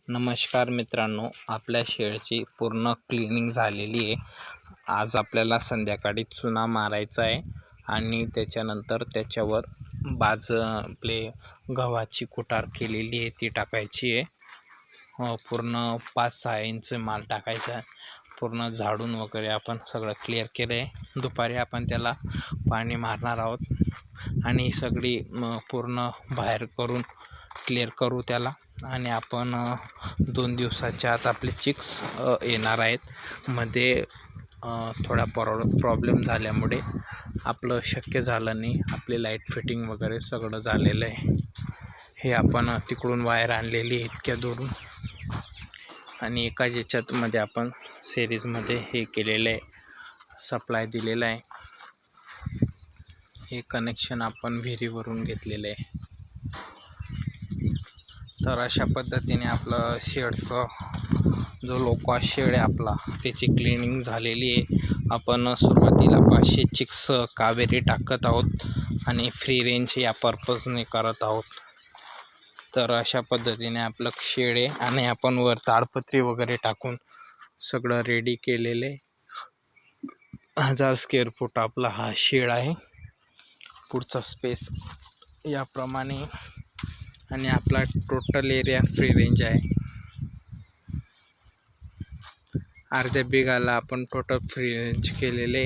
नमस्कार मित्रांनो, आपल्या शेडची पूर्ण क्लिनिंग झालेली आहे। आज आपल्याला संध्याकाळी चुना मारायचा आहे आणि त्याच्यानंतर त्याच्यावर आपले गव्हाची कुटार केलेली आहे ती टाकायची आहे। पूर्ण 5-6 इंच माल टाकायचा आहे। पूर्ण झाडून वगैरे आपण सगळं क्लिअर केलं आहे। दुपारी आपण त्याला पाणी मारणार आहोत आणि सगळी पूर्ण बाहेर करून क्लिअर करू त्याला। आणि आपण 2 दिवसाच्या आत आपले चिक्स येणार आहेत। मध्ये थोडा प्रॉब्लेम झाल्यामुळे आपलं शक्य झालं नाही। आपली लाईट फिटिंग वगैरे सगळं झालेलं आहे। हे आपण तिकडून वायर आणलेली इतक्या दुरून आणि एका याच्यामध्ये आपण सिरीजमध्ये हे केलेलं आहे, सप्लाय दिलेला आहे। हे कनेक्शन आपण विहिरीवरून घेतलेलं आहे। तर अशा पद्धतीने आपलं शेडचं जो लोका शेड आहे आपला त्याची क्लिनिंग झालेली आहे। आपण सुरुवातीला 500 चिक्स कावेरी टाकत आहोत आणि फ्री रेंज या पर्पजने करत आहोत। तर अशा पद्धतीने आपलं शेड आहे आणि आपण वर ताडपत्री वगैरे टाकून सगळं रेडी केलेले 1000 स्क्वेअर फूट आपला हा शेड आहे। पुढचा स्पेस याप्रमाणे आणि आपला टोटल एरिया फ्री रेंज आहे। अर्ध्या बिघाला आपण टोटल फ्री रेंज केलेले।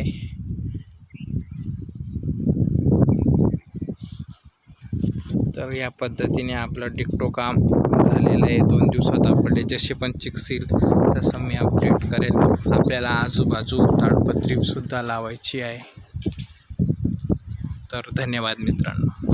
तर या पद्धतीने आपलं डिक्टो काम झालेलं आहे। 2 दिवसात आपले जसे पण चिक्स येईल तसं मी अपडेट करेल। आपल्याला आजूबाजू ताडपत्री सुद्धा लावायची आहे। तर धन्यवाद मित्रांनो।